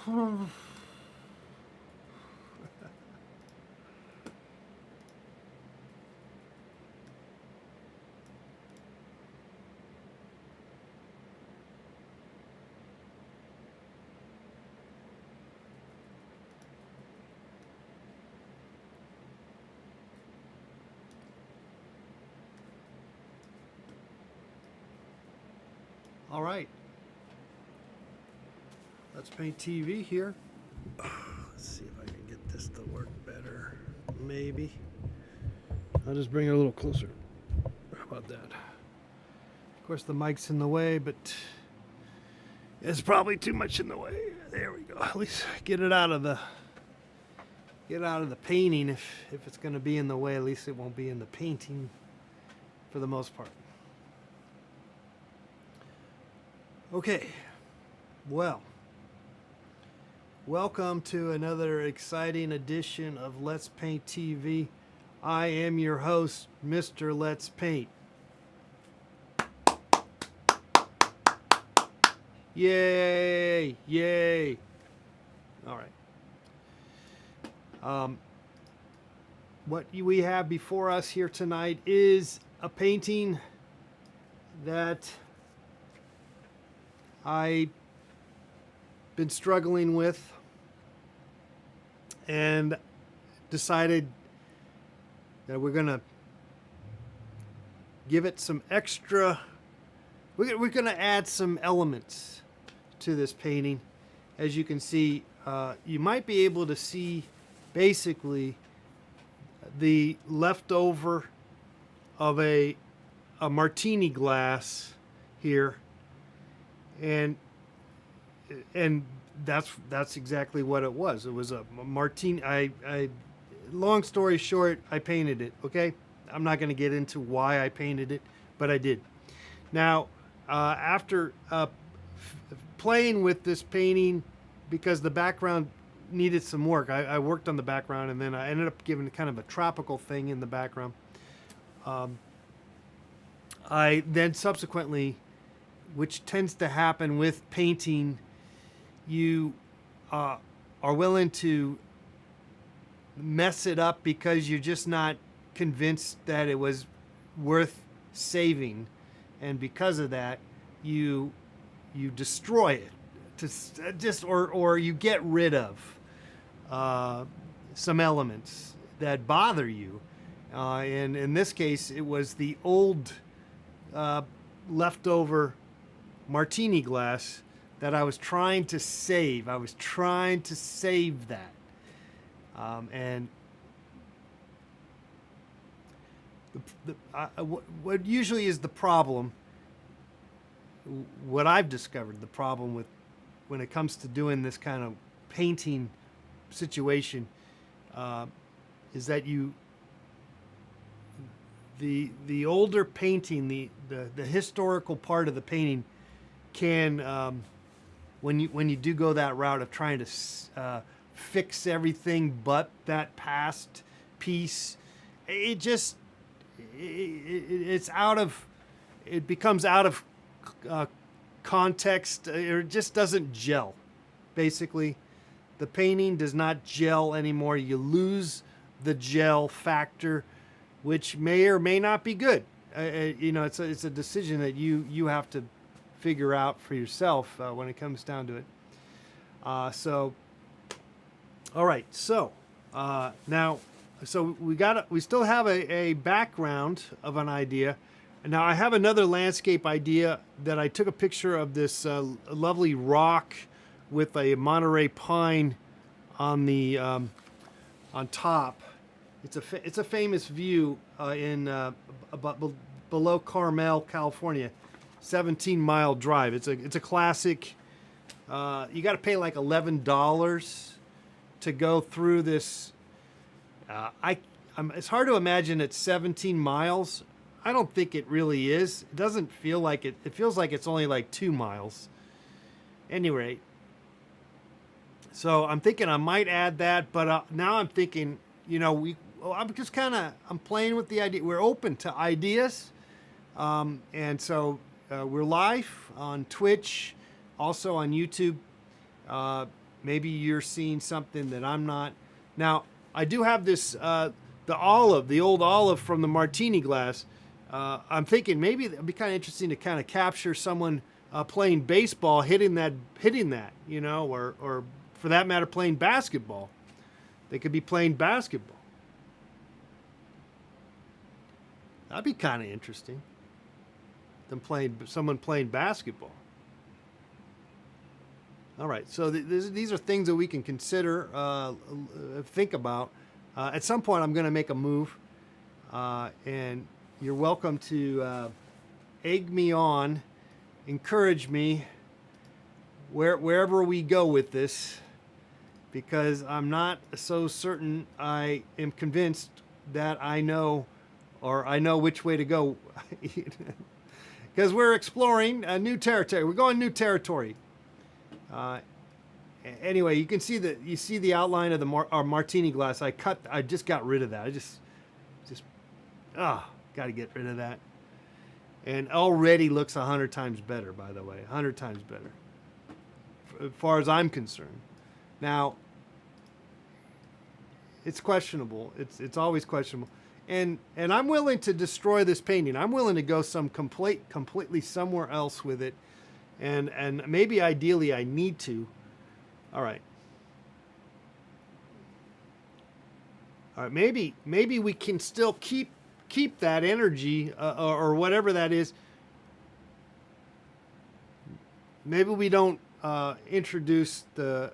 All right. Let's Paint TV here. Let's see if I can get this to work better. Maybe. I'll just bring it a little closer. How about that? Of course, the mic's in the way, but it's probably too much in the way. There we go. At least get it out of the painting. If it's going to be in the way, at least it won't be in the painting for the most part. Okay. Well, welcome to another exciting edition of Let's Paint TV. I am your host, Mr. Let's Paint. Yay! Yay! All right. What we have before us here tonight is a painting that I've been struggling with and decided that we're going to give it some extra. We're going to add some elements to this painting. As you can see, you might be able to see basically the leftover of a martini glass here, and that's exactly what it was. It was a martini. Long story short, I painted it. Okay, I'm not going to get into why I painted it, but I did. Now, after playing with this painting, because the background needed some work, I worked on the background, and then I ended up giving kind of a tropical thing in the background. I then subsequently, which tends to happen with painting, you are willing to mess it up because you're just not convinced that it was worth saving, and because of that, you destroy it, or you get rid of some elements that bother you. And in this case, it was the old leftover martini glass that I was trying to save. I was trying to save that. And what usually is the problem, what I've discovered the problem with when it comes to doing this kind of painting situation, is that the older painting, the historical part of the painting can, when you do go that route of trying to fix everything but that past piece, it becomes out of context. It just doesn't gel. Basically, the painting does not gel anymore. You lose the gel factor, which may or may not be good. It's a decision that you have to figure out for yourself when it comes down to it. All right. So now, we still have a background of an idea. Now I have another landscape idea that I took a picture of this lovely rock with a Monterey pine on the on top. It's a famous view in below Carmel, California, 17-mile drive. It's a classic. You got to pay like $11 to go through this. It's hard to imagine it's 17 miles. I don't think it really is. It doesn't feel like it. It feels like it's only like 2 miles. Any rate, so I'm thinking I might add that, but now I'm thinking, I'm playing with the idea. We're open to ideas, and so we're live on Twitch, also on YouTube. maybe you're seeing something that I'm not. Now, I do have this the olive, the old olive from the martini glass. I'm thinking maybe it'd be kind of interesting to kind of capture someone playing baseball, hitting that, you know, or for that matter, playing basketball. They could be playing basketball. That'd be kind of interesting. Someone playing basketball. All right, so these are things that we can consider, think about. At some point, I'm going to make a move, and you're welcome to egg me on, encourage me wherever we go with this, because I'm not so certain. I am convinced that I know which way to go, because we're exploring a new territory. We're going new territory. Anyway, you can see the outline of our martini glass. I just got rid of that. I just got to get rid of that. And already looks 100 times better, by the way, 100 times better, as far as I'm concerned. Now, it's questionable. It's always questionable. And I'm willing to destroy this painting. I'm willing to go completely somewhere else with it. And maybe ideally I need to. All right. Maybe we can still keep that energy or whatever that is. Maybe we don't introduce the.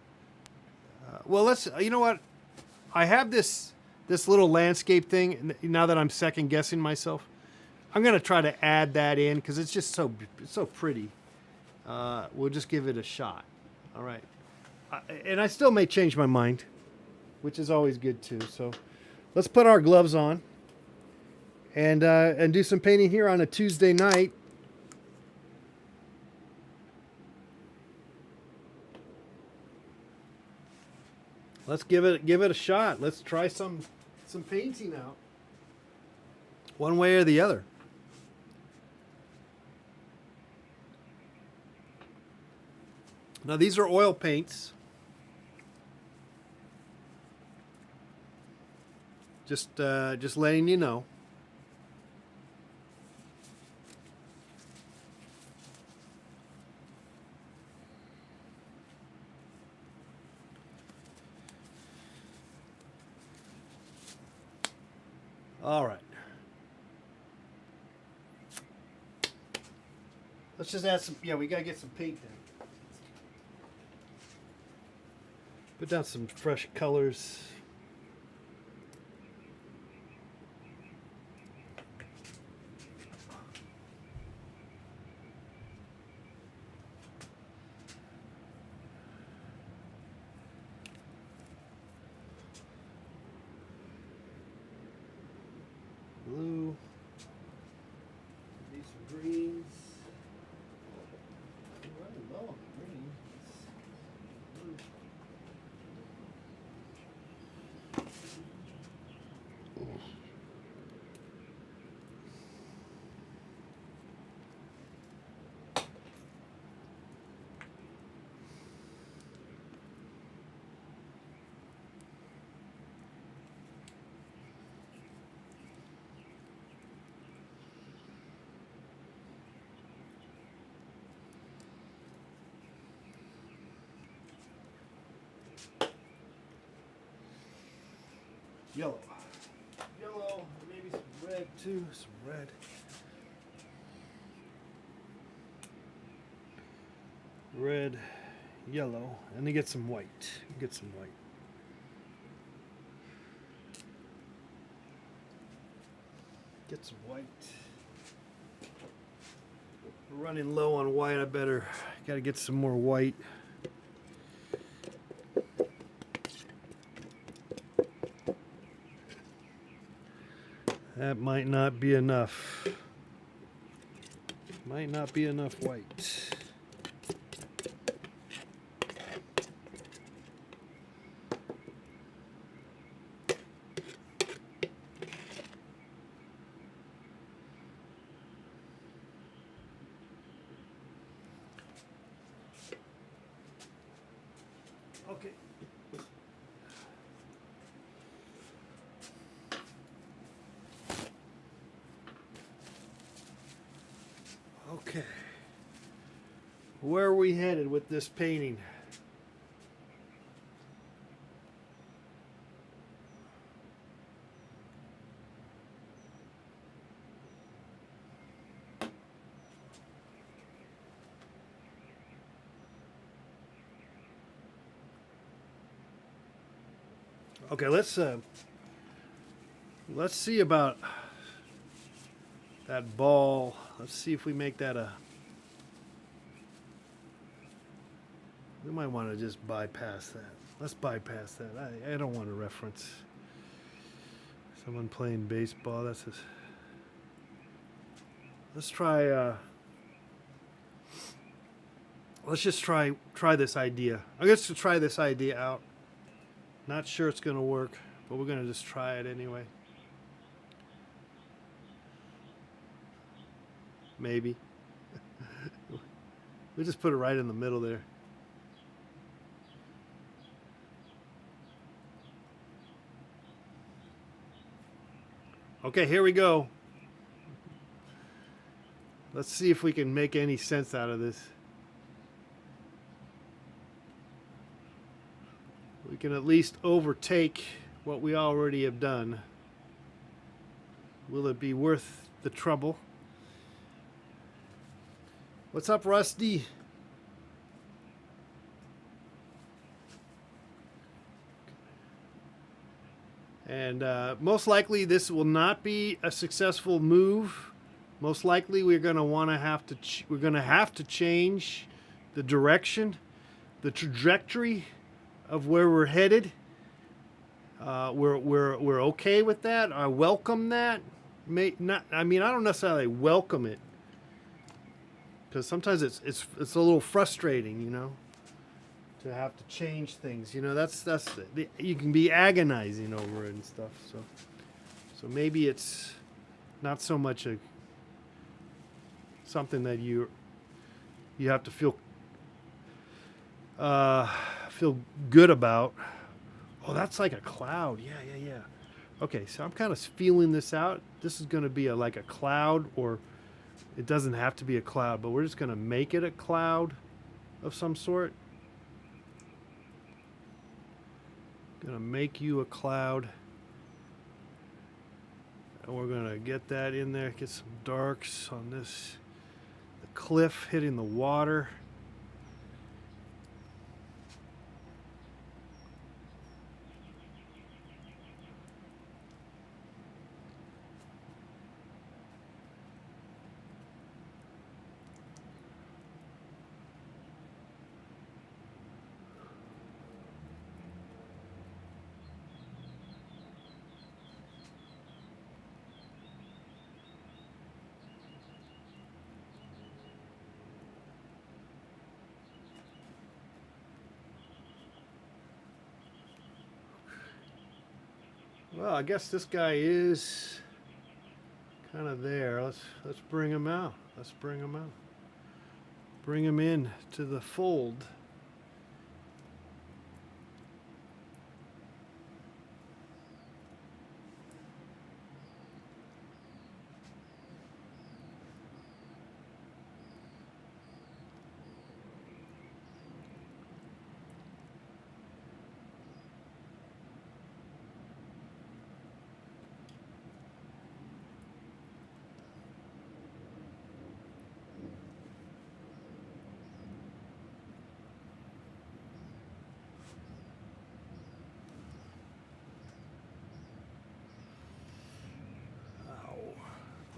Well, let's. You know what? I have this little landscape thing. Now that I'm second guessing myself, I'm gonna try to add that in because it's just so pretty. We'll just give it a shot. All right. And I still may change my mind, which is always good too. So let's put our gloves on and do some painting here on a Tuesday night. Let's give it a shot. Let's try some painting out, one way or the other. Now these are oil paints. Just letting you know. All right. Let's just add some. Yeah, we gotta get some paint down. Put down some fresh colors. Blue. Need some greens. I'm running low on green. Blue. Yellow, maybe some red too, some red. Red, yellow, and then get some white. Get some white. Get some white. We're running low on white. I gotta get some more white. That might not be enough. Might not be enough white. Okay. Okay. Where are we headed with this painting? Okay, let's see about that ball. Let's see if we make that a. We might want to just bypass that. Let's bypass that. I don't want to reference someone playing baseball. That's just. Let's try. Let's just try this idea. I'm going to try this idea out. Not sure it's going to work, but we're going to just try it anyway. Maybe. We just put it right in the middle there. Okay, here we go. Let's see if we can make any sense out of this. We can at least overtake what we already have done. Will it be worth the trouble? What's up, Rusty? And most likely this will not be a successful move. Most likely we're going to have to change the direction, the trajectory of where we're headed. We're okay with that. I welcome that. I don't necessarily welcome it, because sometimes it's a little frustrating, to have to change things. You can be agonizing over it and stuff. So maybe it's not so much something that you have to feel good about. Oh, that's like a cloud. Yeah. Okay, so I'm kind of feeling this out. This is going to be like a cloud, or it doesn't have to be a cloud, but we're just going to make it a cloud of some sort. Going to make you a cloud. And we're going to get that in there, get some darks on this. The cliff hitting the water. Well, I guess this guy is kind of there. Let's bring him out. Let's bring him out. Bring him in to the fold.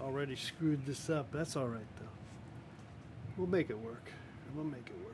Already screwed this up. That's all right, though. We'll make it work. We'll make it work.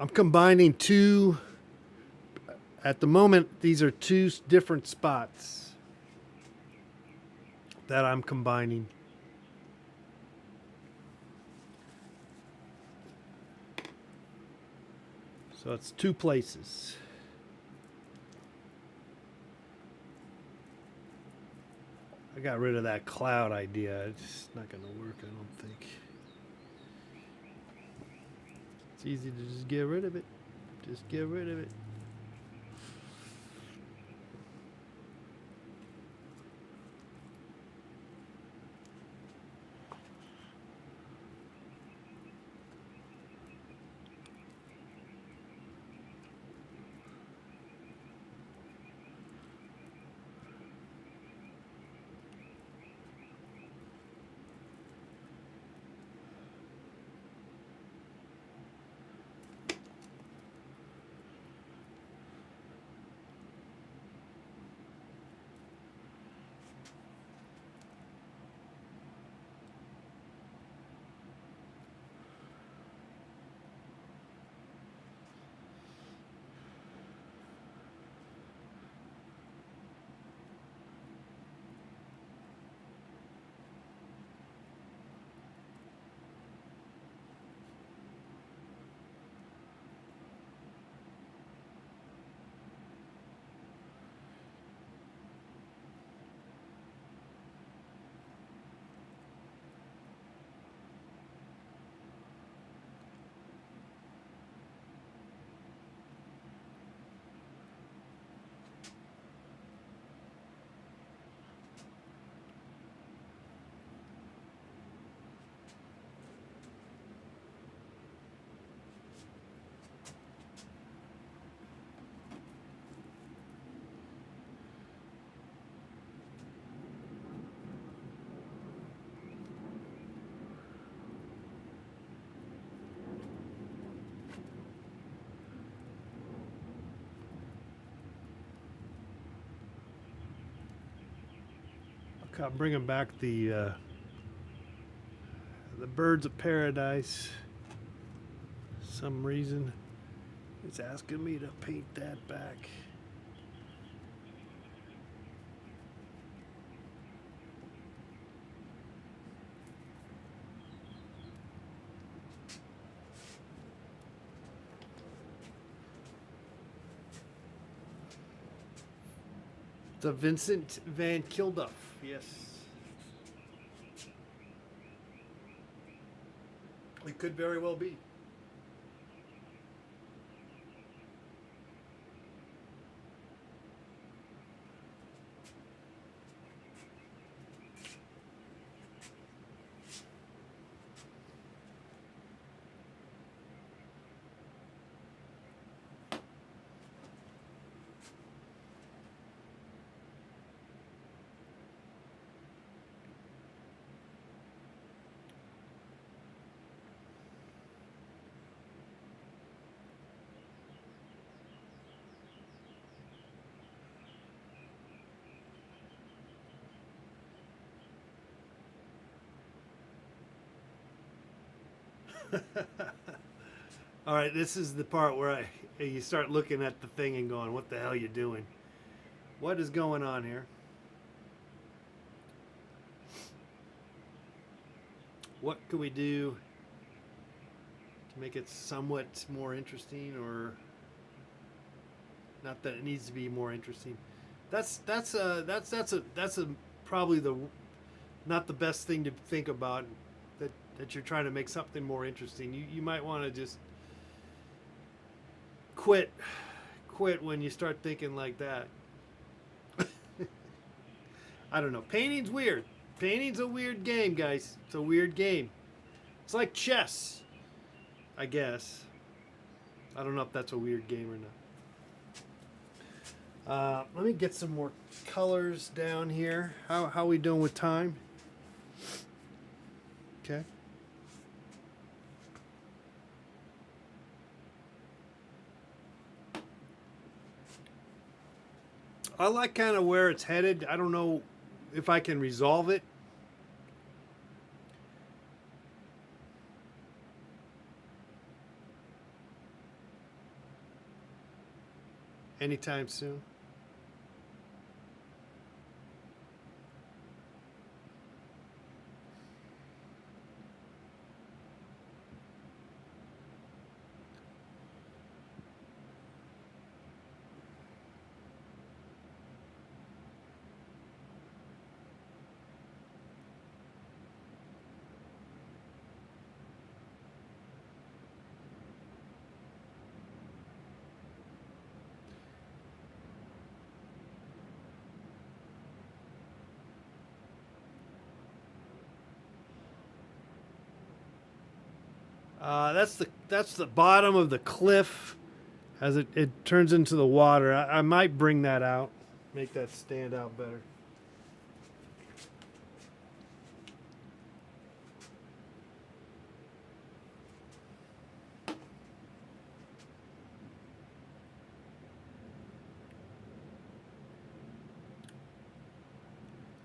I'm combining two. At the moment, these are two different spots that I'm combining. So it's two places. I got rid of that cloud idea. It's not going to work, I don't think. It's easy to just get rid of it. Just get rid of it. Bringing back the birds of paradise. Some reason it's asking me to paint that back. The Vincent Van Kilduff, yes. It could very well be. All right, this is the part where you start looking at the thing and going, what the hell are you doing? What is going on here? What could we do to make it somewhat more interesting, or not that it needs to be more interesting? That's probably not the best thing to think about, that you're trying to make something more interesting. You might want to just quit when you start thinking like that. I don't know. Painting's weird. Painting's a weird game, guys. It's a weird game. It's like chess, I guess. I don't know if that's a weird game or not. Let me get some more colors down here. How are we doing with time? Okay. I like kind of where it's headed. I don't know if I can resolve it. anytime soon. That's the bottom of the cliff as it turns into the water. I might bring that out, make that stand out better.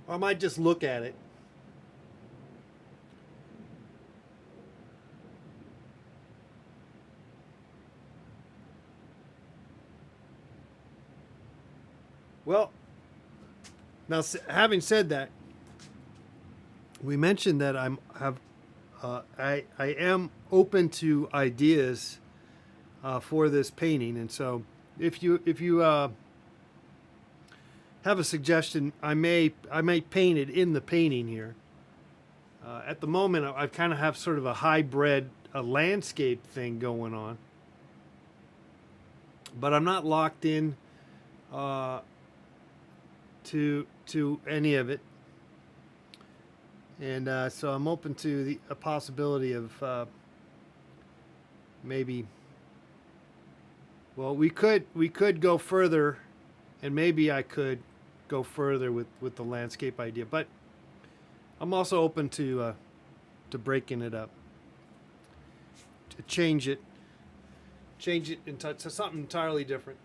Or I might just look at it. Well, now having said that, we mentioned that I am open to ideas for this painting, and so if you have a suggestion, I may paint it in the painting here. At the moment, I kind of have sort of a hybrid landscape thing going on, but I'm not locked in to any of it, and so I'm open to a possibility of maybe. Well, we could go further, and maybe I could go further with the landscape idea, but I'm also open to breaking it up, to change it into something entirely different.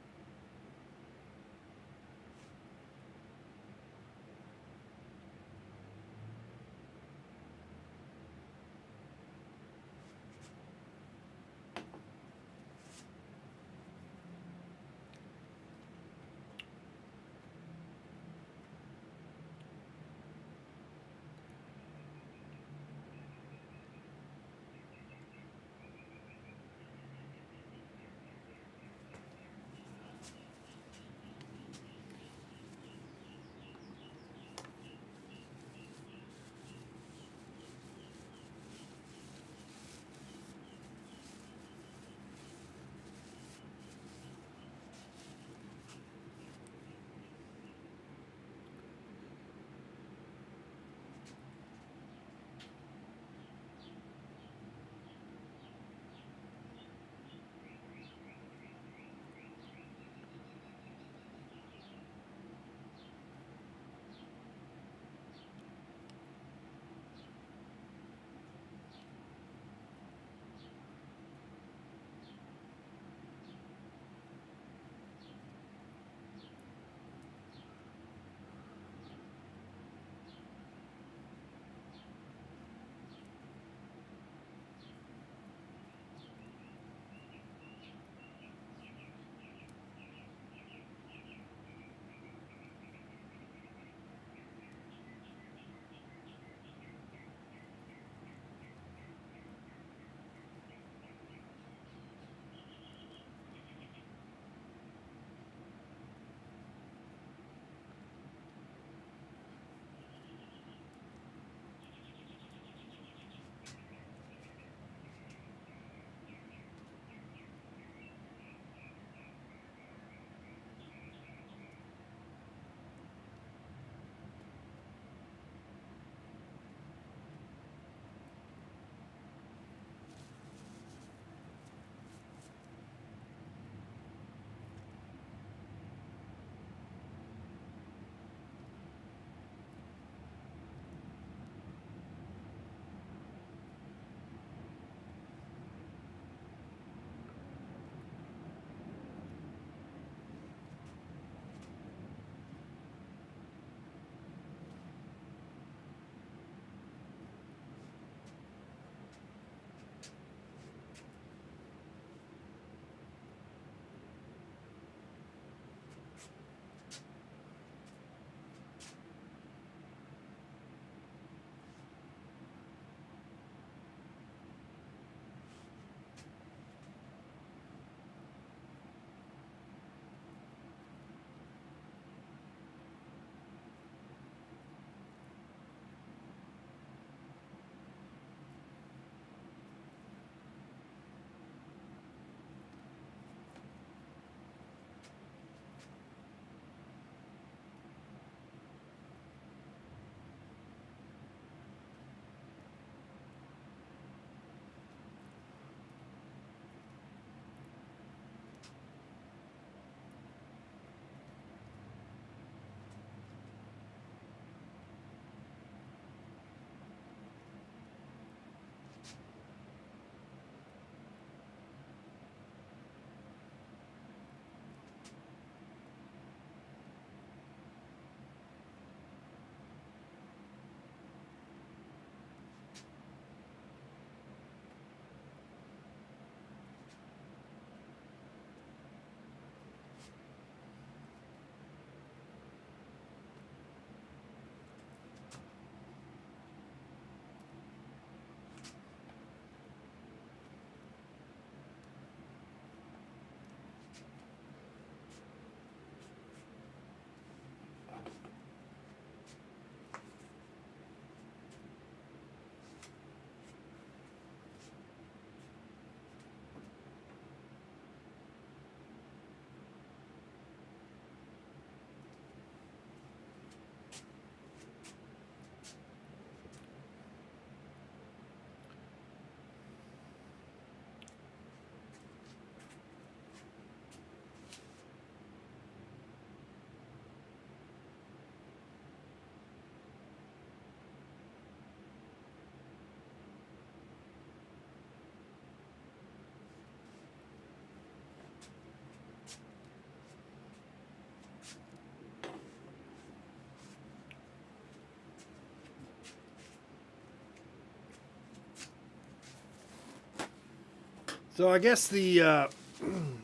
So I guess the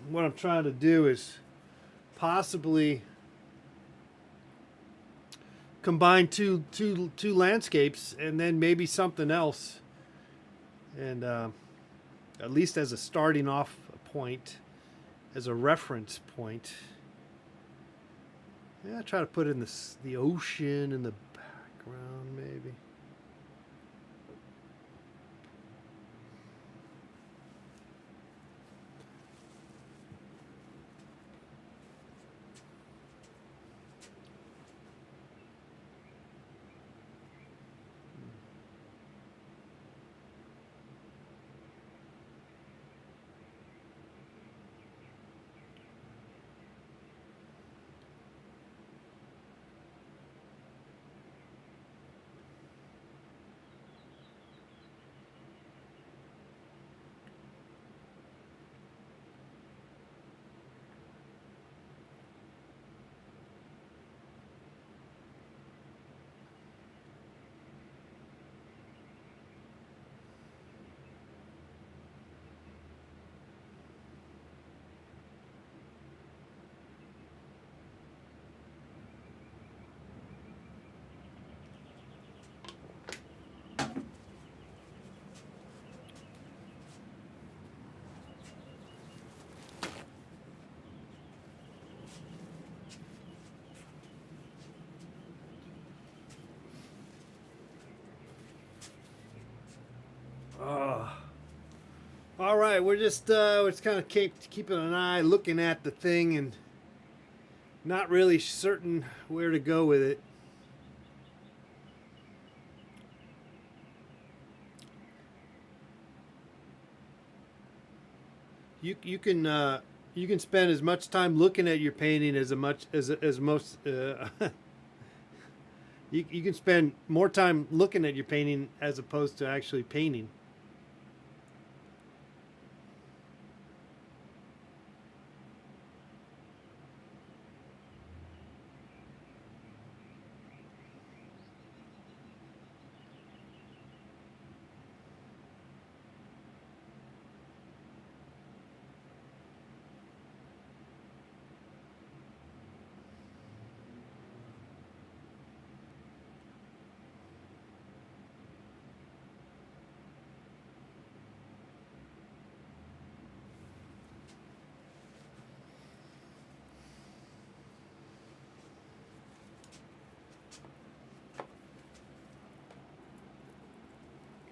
what I'm trying to do is possibly combine two landscapes and then maybe something else, and at least as a starting off point, as a reference point. Yeah, try to put in the ocean in the background maybe. All right, we're just kind of keeping an eye, looking at the thing, and not really certain where to go with it. You can spend as much time looking at your painting as most. You can spend more time looking at your painting as opposed to actually painting.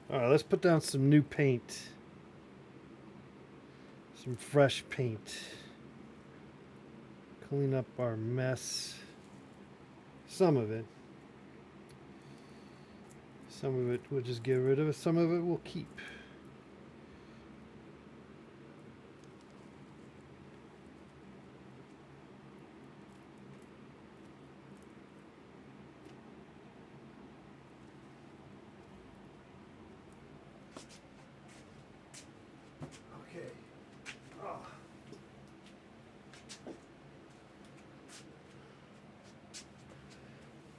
All right, let's put down some new paint. Some fresh paint. Clean up our mess. Some of it. Some of it we'll just get rid of. Some of it we'll keep. Okay. Oh.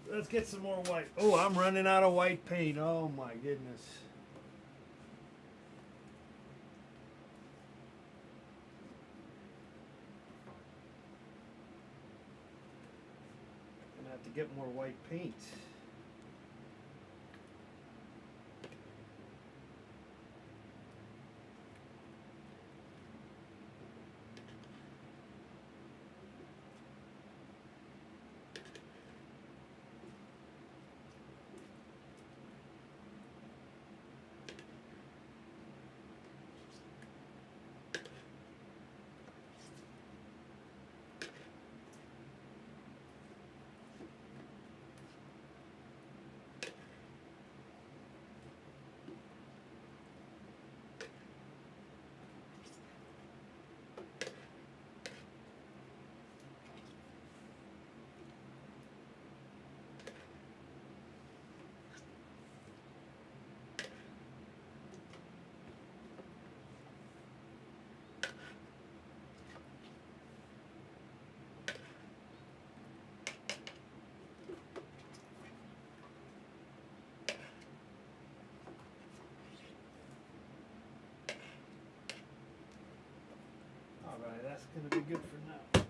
Let's get some more white. Oh, I'm running out of white paint. Oh my goodness. Gonna have to get more white paint. That's gonna be good for now.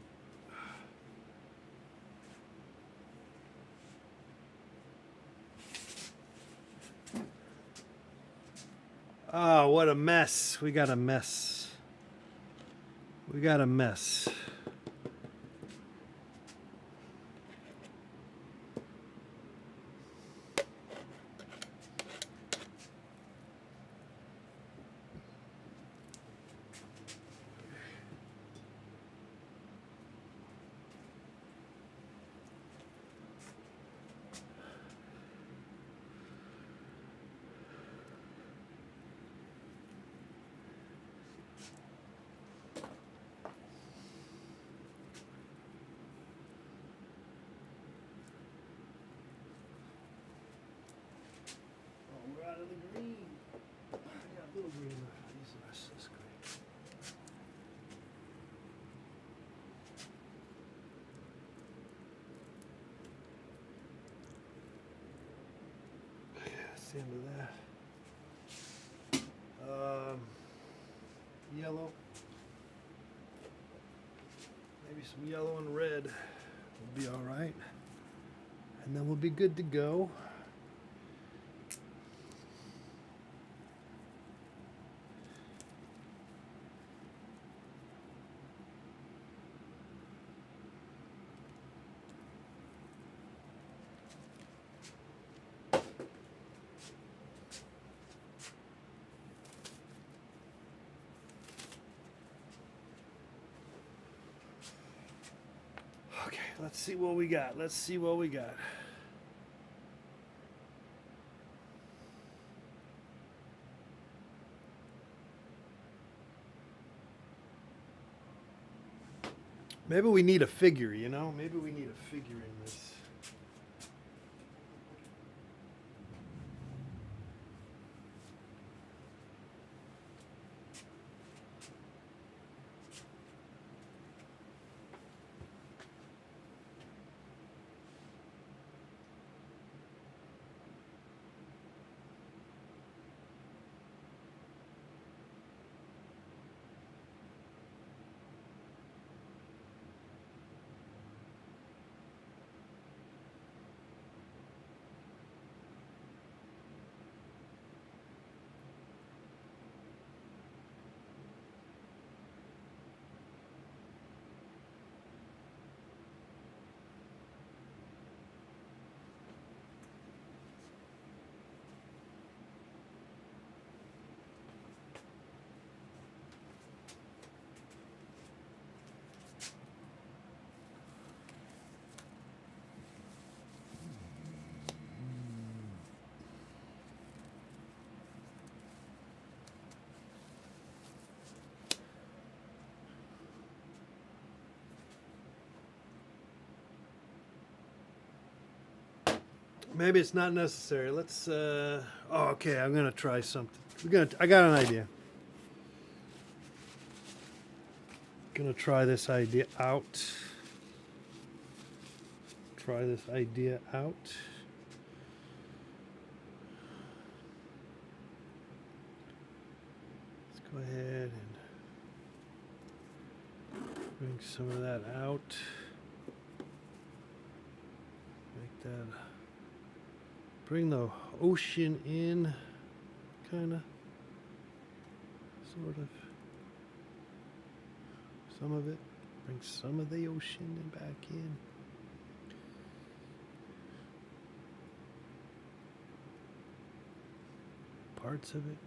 Oh, what a mess. We got a mess. We got a mess. We're out of the green. I got a little green left. Use the rest of this green. Yeah, that's the end of that. Yellow. Maybe some yellow and red will be all right. And then we'll be good to go. Okay, let's see what we got. Let's see what we got. Maybe we need a figure, you know? Maybe we need a figure in this. Maybe it's not necessary. Let's. Oh, okay. I'm gonna try something. I got an idea. Gonna try this idea out. Try this idea out. Let's go ahead and bring some of that out. Make that. Bring the ocean in, kind of, sort of. Some of it. Bring some of the ocean back in. Parts of it.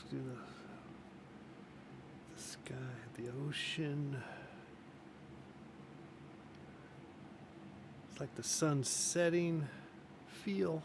let's do the sky, the ocean. It's like the sun setting feel.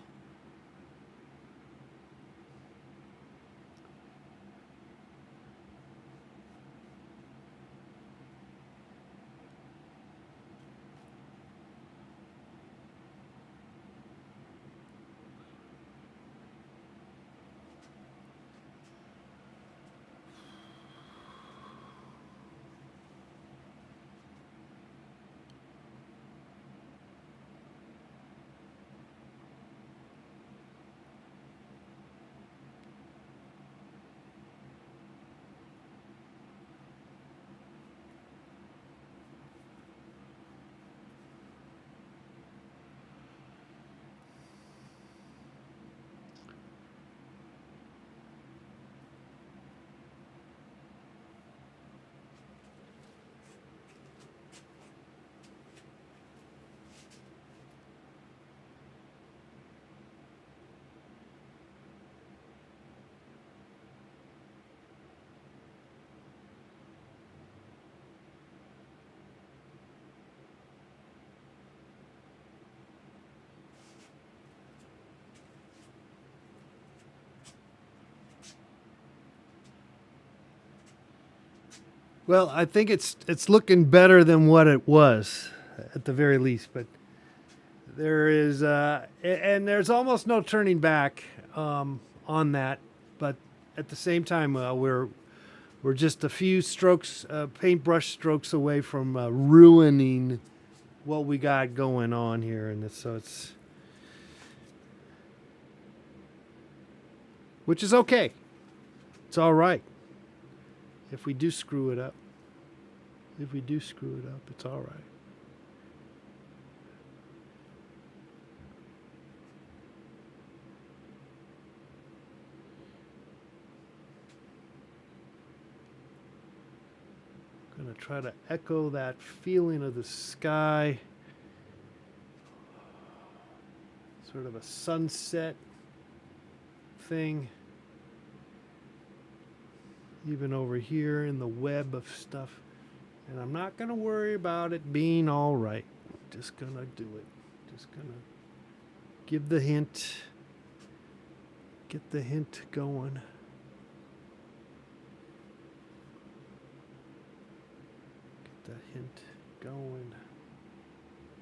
Well, I think it's looking better than what it was, at the very least. But there is, and there's almost no turning back on that. But at the same time, we're just a few strokes, paintbrush strokes away from ruining what we got going on here, and it's which is okay. It's all right. If we do screw it up, it's all right. I'm going to try to echo that feeling of the sky. Sort of a sunset thing. Even over here in the web of stuff. And I'm not going to worry about it being all right. Just going to do it. Just going to give the hint. Get the hint going. Get the hint going.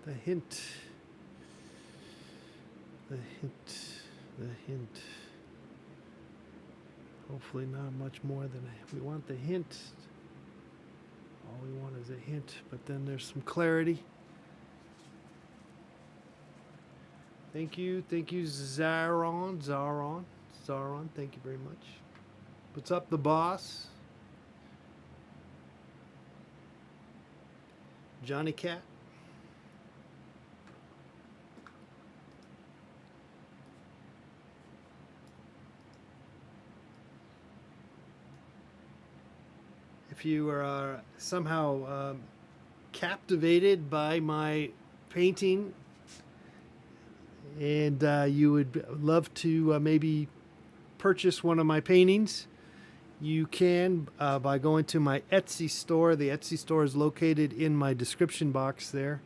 The hint. The hint. The hint. Hopefully not much more than we want the hint. All we want is a hint, but then there's some clarity. Thank you, Zaron. Thank you very much. What's up, the boss? Johnny Cat. If you are somehow captivated by my painting and you would love to maybe purchase one of my paintings, you can by going to my Etsy store. The Etsy store is located in my description box there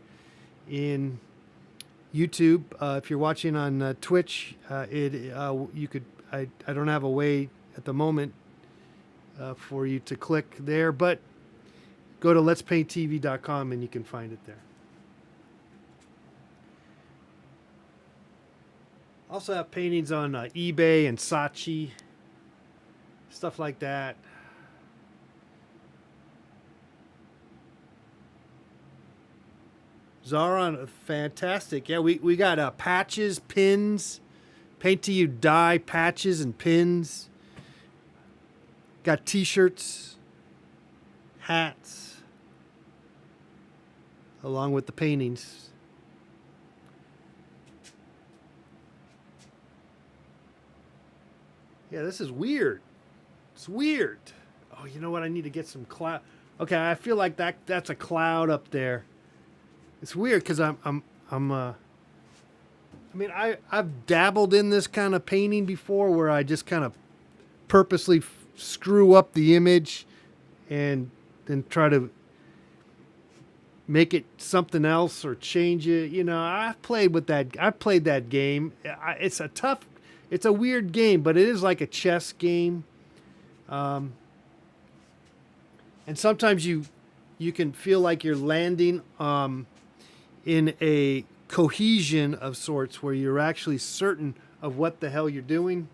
in YouTube. If you're watching on Twitch, you could. I don't have a way at the moment for you to click there, but go to letspainttv.com and you can find it there. Also have paintings on eBay and Saatchi, stuff like that. Zaron, fantastic. Yeah, we got patches, pins, paint to you dye patches and pins. Got t-shirts, hats, along with the paintings. Yeah, this is weird. It's weird. Oh, you know what? I need to get some cloud. Okay, I feel like that's a cloud up there. It's weird because I mean, I've dabbled in this kind of painting before, where I just kind of purposely screw up the image and then try to make it something else or change it. You know, I've played that game. It's a weird game, but it is like a chess game. And sometimes you can feel like you're landing in a cohesion of sorts where you're actually certain of what the hell you're doing.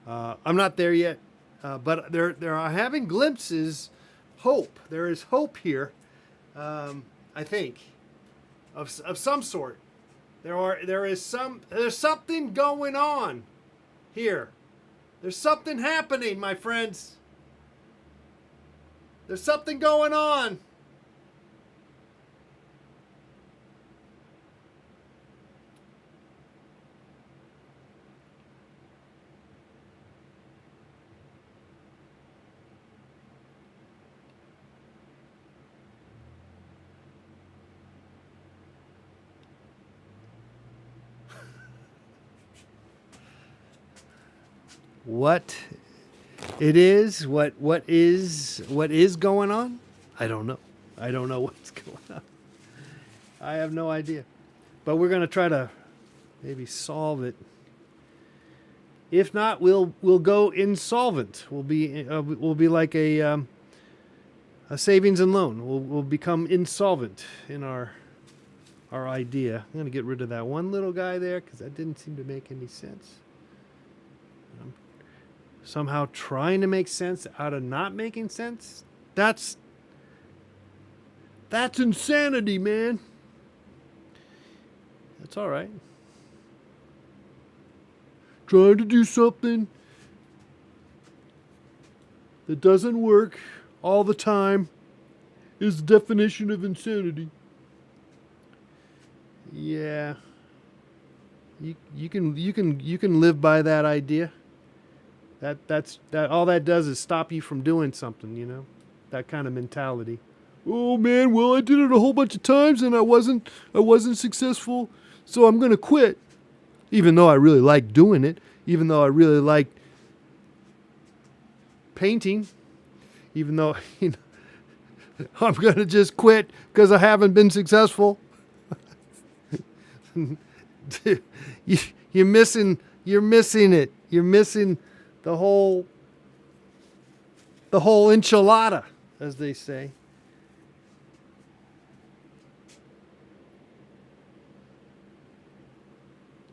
I'm not there yet, but there are having glimpses. Hope there is hope here. I think of some sort. There's something going on here. There's something happening, my friends. There's something going on. What it is, what is going on? I don't know. I don't know what's going on. I have no idea. But we're going to try to maybe solve it. If not, we'll go insolvent. We'll be like a savings and loan. We'll become insolvent in our idea. I'm going to get rid of that one little guy there because that didn't seem to make any sense. I'm somehow trying to make sense out of not making sense. That's insanity, man. That's all right. Trying to do something that doesn't work all the time is the definition of insanity. Yeah. You can live by that idea. That's all that does is stop you from doing something, you know? That kind of mentality. Oh man, well I did it a whole bunch of times and I wasn't successful, so I'm going to quit. Even though I really like doing it, even though I really like painting, even though I'm going to just quit because I haven't been successful. You're missing it. You're missing the whole enchilada, as they say.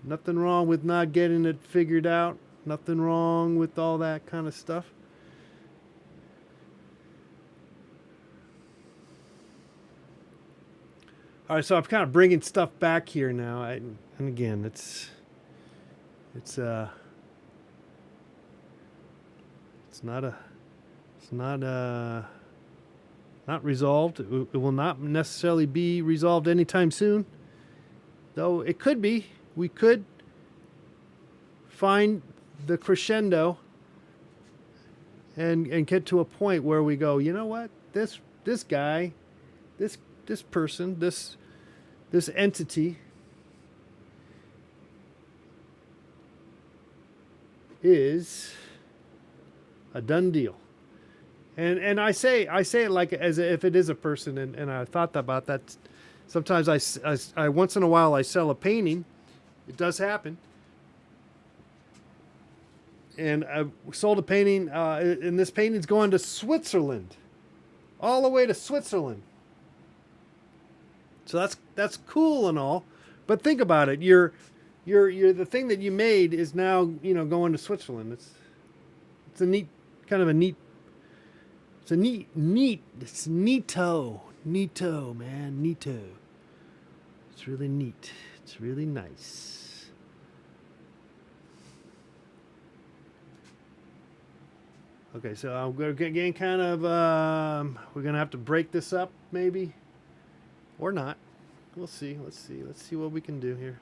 Nothing wrong with not getting it figured out. Nothing wrong with all that kind of stuff. All right, so I'm kind of bringing stuff back here now. And again, it's not resolved. It will not necessarily be resolved anytime soon, though it could be. We could find the crescendo and get to a point where we go, you know what? This guy, this person, this entity is a done deal. And I say it like as if it is a person, and I thought about that. Sometimes I once in a while I sell a painting. It does happen. And I sold a painting, and this painting's going to Switzerland, all the way to Switzerland. So that's cool and all, but think about it. You're the thing that you made is now going to Switzerland. It's a neat kind of a neat. It's a neat. It's neato, man, neato. It's really neat. It's really nice. Okay, so I'm going to get kind of, we're going to have to break this up maybe, or not. We'll see. Let's see what we can do here.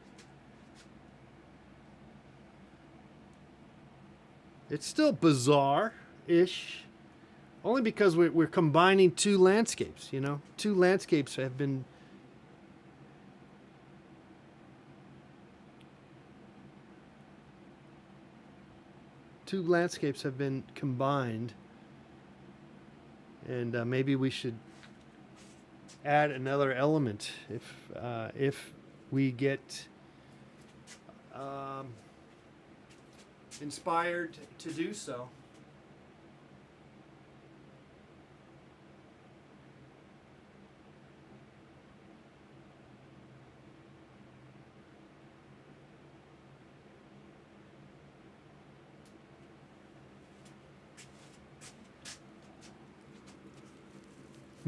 It's still bizarre-ish, only because we're combining two landscapes, Two landscapes have been two landscapes have been combined, and maybe we should add another element if we get um, inspired to do so.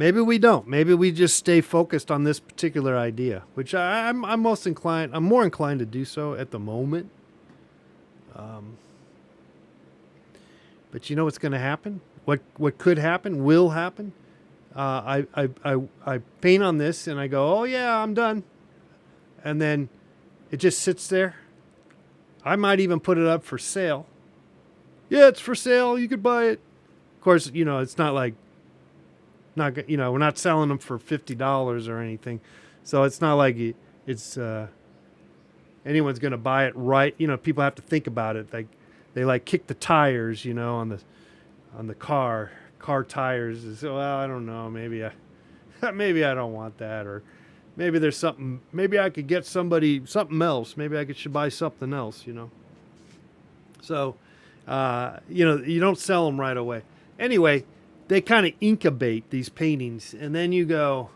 Maybe we don't. Maybe we just stay focused on this particular idea, which I'm most inclined. I'm more inclined to do so at the moment. Um, but you know what's going to happen? What could happen will happen. I paint on this and I go, oh yeah, I'm done, and then it just sits there. I might even put it up for sale. Yeah, it's for sale. You could buy it. Of course, it's not like we're not selling them for $50 or anything, so it's not like it's anyone's going to buy it, right? People have to think about it. Like they like kick the tires, on the car tires. So, well, I don't know. Maybe maybe I don't want that, or maybe there's something. Maybe I could get somebody something else. Maybe should buy something else. So, you don't sell them right away. Anyway, they kind of incubate these paintings, and then you go.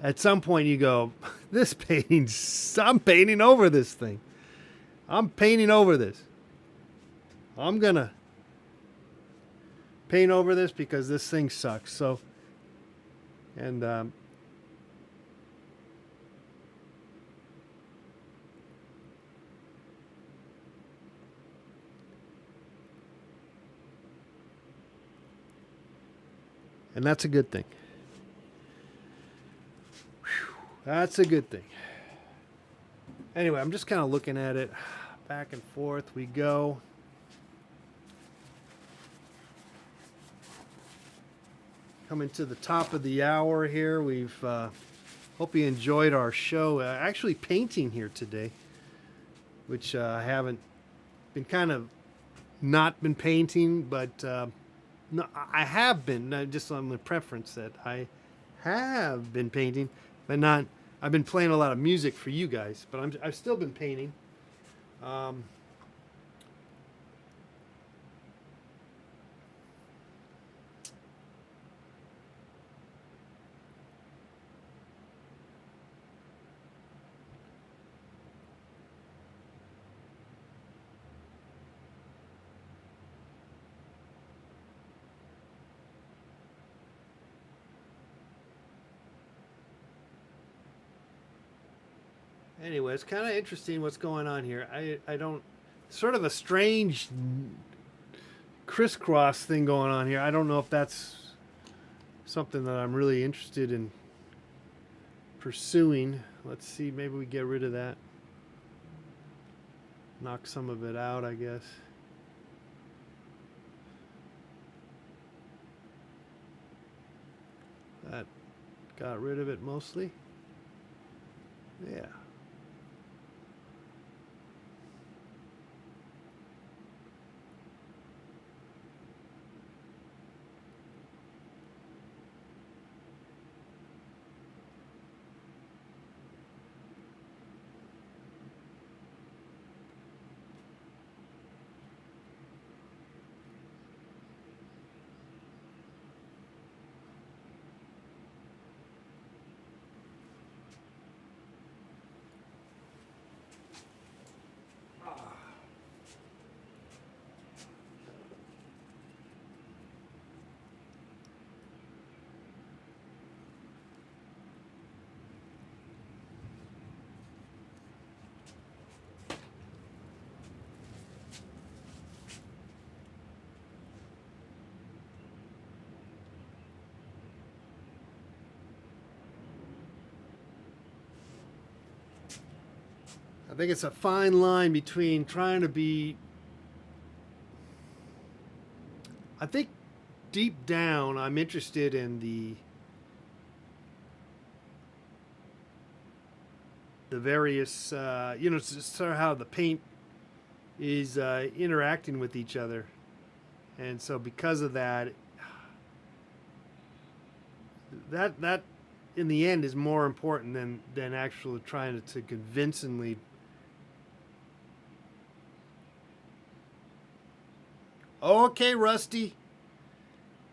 At some point, you go, this painting. I'm painting over this thing. I'm painting over this. I'm gonna paint over this because this thing sucks. So, and that's a good thing. Whew, that's a good thing. Anyway, I'm just kind of looking at it. Back and forth we go. Coming to the top of the hour here. We've hope you enjoyed our show. Actually painting here today, which I haven't been kind of not been painting, but no, I have been. Just on the preference that I have been painting, but not. I've been playing a lot of music for you guys, but I've still been painting. Um, Anyway, it's kind of interesting what's going on here. I don't, sort of a strange crisscross thing going on here. I don't know if that's something that I'm really interested in pursuing. Let's see, maybe we get rid of that. Knock some of it out, I guess. That got rid of it mostly. Yeah. I think it's a fine line between trying to be. I think deep down, I'm interested in the various, sort of how the paint is interacting with each other. And so because of that, that in the end is more important than actually trying to convincingly. Okay, Rusty.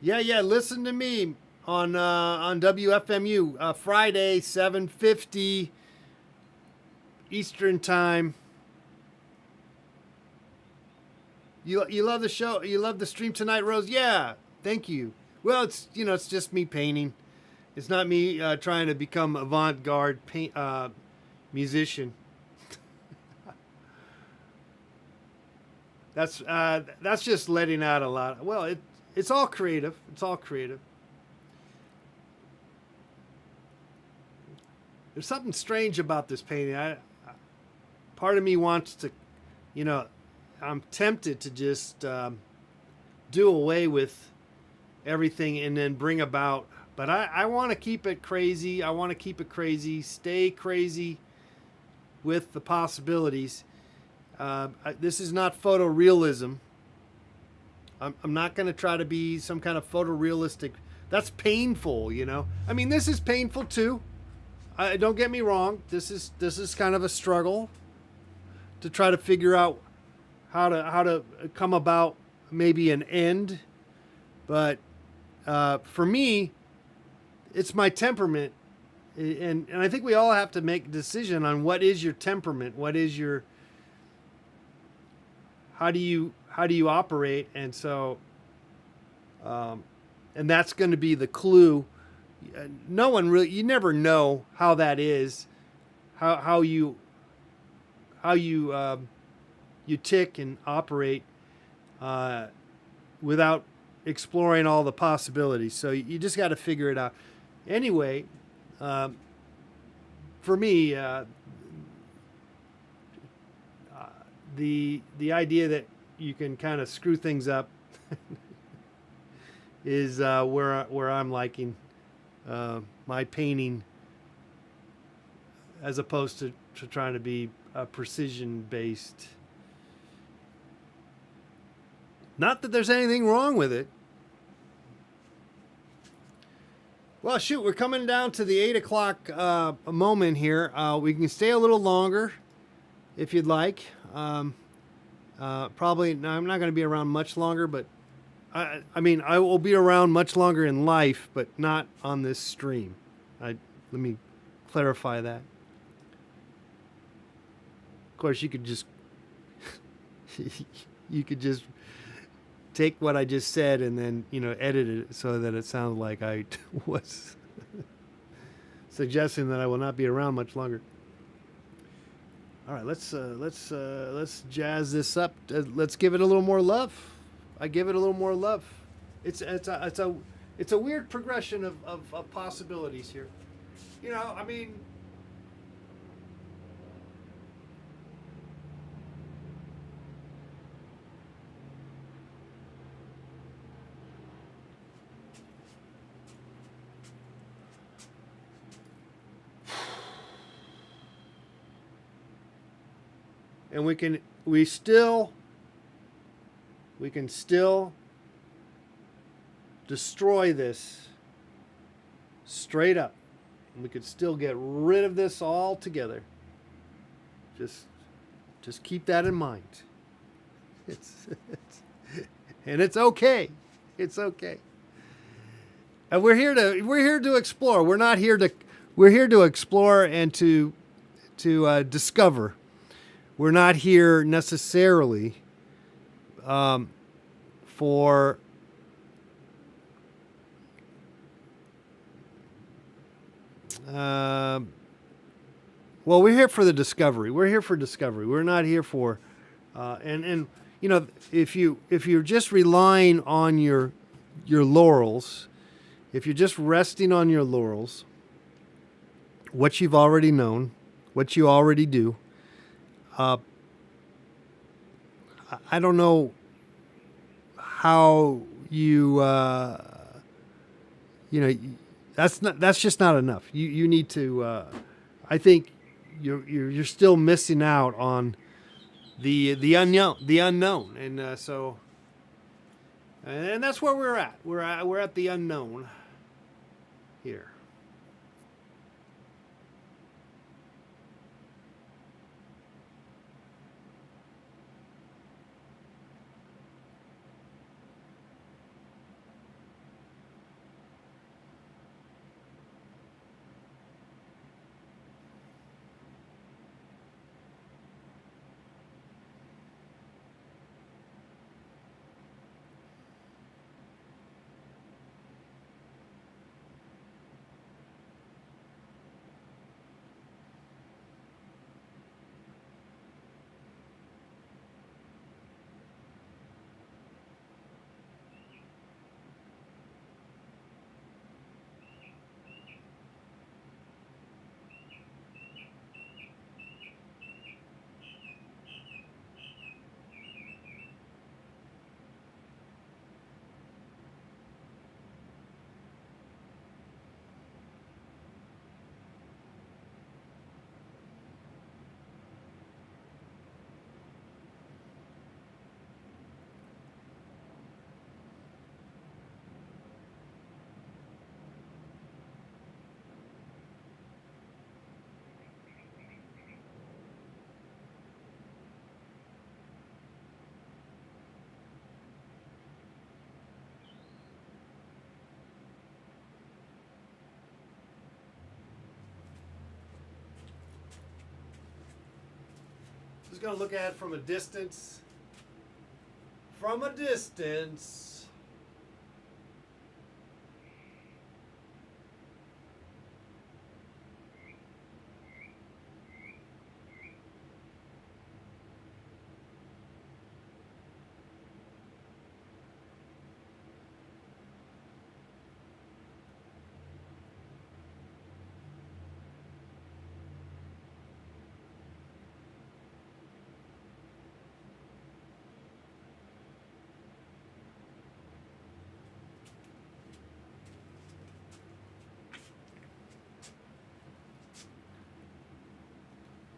Yeah. Listen to me on WFMU Friday 7:50 Eastern Time. You love the show? You love the stream tonight, Rose? Yeah. Thank you. Well, it's just me painting. It's not me trying to become avant-garde musician. That's just letting out a lot. Well, it's all creative. It's all creative. There's something strange about this painting. Part of me wants to, I'm tempted to just do away with everything and then bring about. But I want to keep it crazy. I want to keep it crazy. Stay crazy with the possibilities. This is not photorealism. I'm not going to try to be some kind of photorealistic. That's painful, I mean, this is painful too. Don't get me wrong. This is kind of a struggle to try to figure out how to come about maybe an end. But for me, it's my temperament, and I think we all have to make a decision on what is your temperament, what is your, how do you operate, and so, and that's going to be the clue. No one really, you never know how that is, how you tick and operate without exploring all the possibilities. So you just got to figure it out. Anyway, for me, the idea that you can kind of screw things up is where I'm liking my painting, as opposed to trying to be precision based. Not that there's anything wrong with it. Well, shoot, we're coming down to the 8 o'clock moment here. We can stay a little longer if you'd like. Probably, no, I'm not going to be around much longer, but I mean, I will be around much longer in life, but not on this stream. Let me clarify that. Of course, you could just take what I just said and then, edit it so that it sounds like I was suggesting that I will not be around much longer. All right, let's jazz this up. Let's give it a little more love. I give it a little more love. It's a weird progression of possibilities here. I mean, and we can still destroy this straight up. We could still get rid of this altogether. Just keep that in mind. And it's okay. It's okay. And we're here to explore. We're here to explore and to discover. We're not here necessarily for well, we're here for the discovery. We're here for discovery. We're not here for and if you're just relying on your laurels, if you're just resting on your laurels, what you've already known, what you already do, I don't know how that's just not enough. You need to. I think you're still missing out on the unknown, and so and that's where we're at. We're at the unknown here. Just gonna look at it from a distance. From a distance.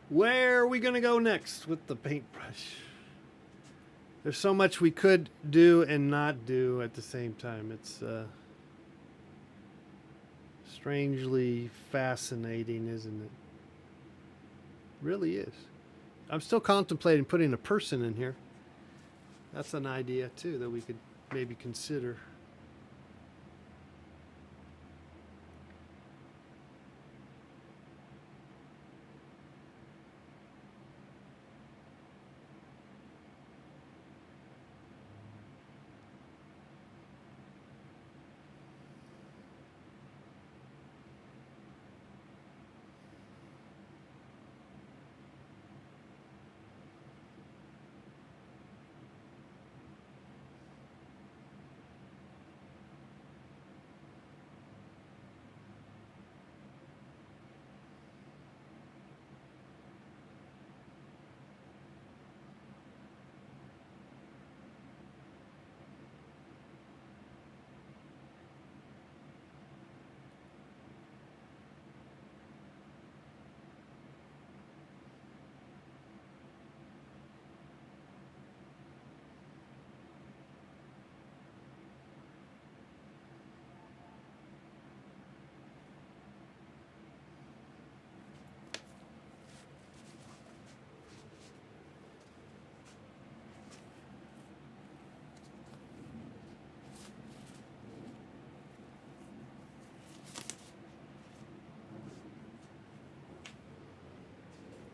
Where are we going to go next with the paintbrush? There's so much we could do and not do at the same time. It's strangely fascinating, isn't it? Really is. I'm still contemplating putting a person in here. That's an idea too that we could maybe consider.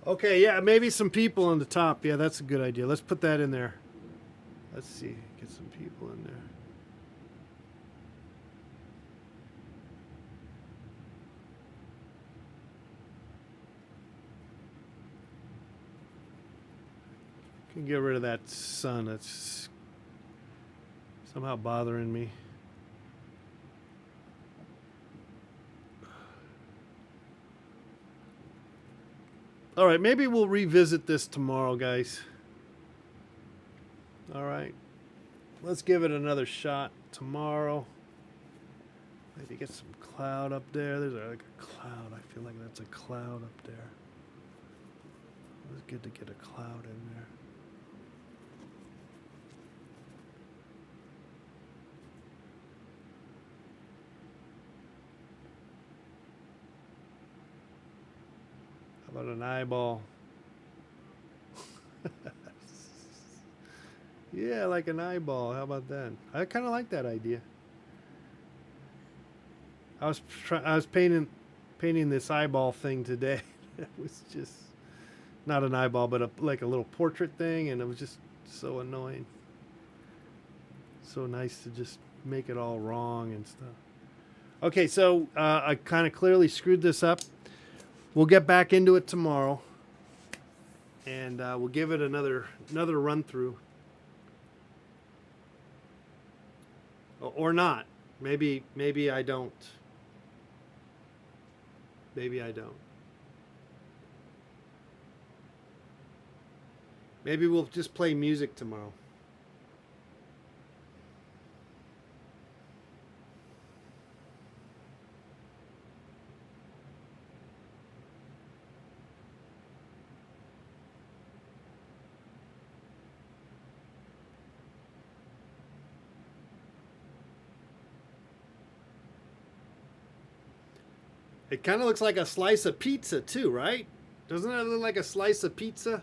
Okay, yeah, maybe some people on the top. Yeah, that's a good idea. Let's put that in there. Let's see, get some people in there. Can get rid of that sun. That's somehow bothering me. All right, maybe we'll revisit this tomorrow, guys. All right. Let's give it another shot tomorrow. Maybe get some cloud up there. There's like a cloud. I feel like that's a cloud up there. It's good to get a cloud in there. an eyeball. Yeah, like an eyeball. How about that? I kind of like that idea. I was painting this eyeball thing today. It was just not an eyeball, but like a little portrait thing, and it was just so annoying. So nice to just make it all wrong and stuff. Okay, so I kind of clearly screwed this up. We'll get back into it tomorrow, and we'll give it another run through, or not. Maybe I don't. Maybe I don't. Maybe we'll just play music tomorrow. It kind of looks like a slice of pizza too, right? Doesn't it look like a slice of pizza?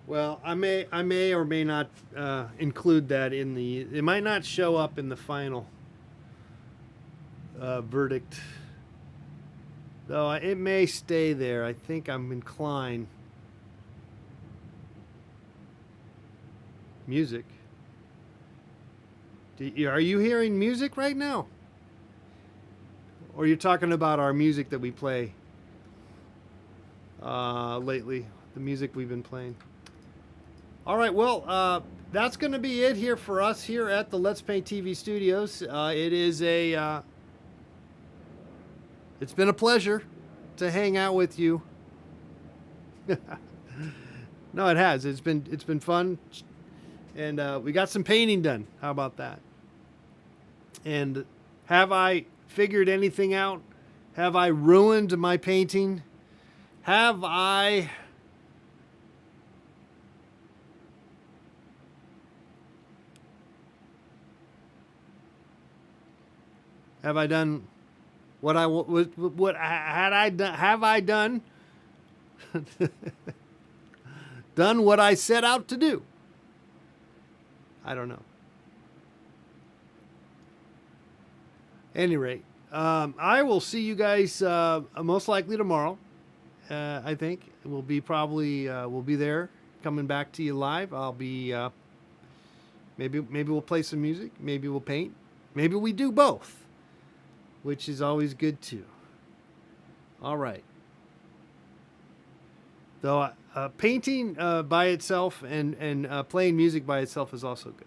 Well, I may or may not include that in the. It might not show up in the final verdict, though. It may stay there. I think I'm inclined. Music. Are you hearing music right now? Or are you talking about our music that we play lately? The music we've been playing. All right, well, that's going to be it here for us here at the Let's Paint TV studios. It is it's been a pleasure to hang out with you. No, it has. It's been fun, and we got some painting done. How about that? And have I figured anything out? Have I ruined my painting? Have I done what had I done? Have I done done what I set out to do? I don't know. Any rate, I will see you guys most likely tomorrow. I think we'll be there coming back to you live. I'll be maybe we'll play some music. Maybe we'll paint. Maybe we do both, which is always good too. All right. Though painting by itself and playing music by itself is also good.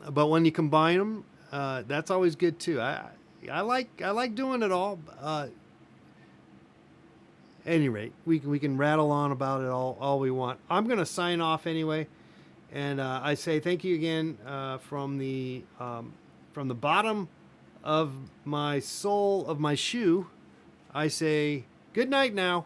But when you combine them, that's always good too. I like doing it all. Any rate, we can rattle on about it all we want. I'm gonna sign off anyway, and I say thank you again from the bottom of my soul of my shoe. I say good night now.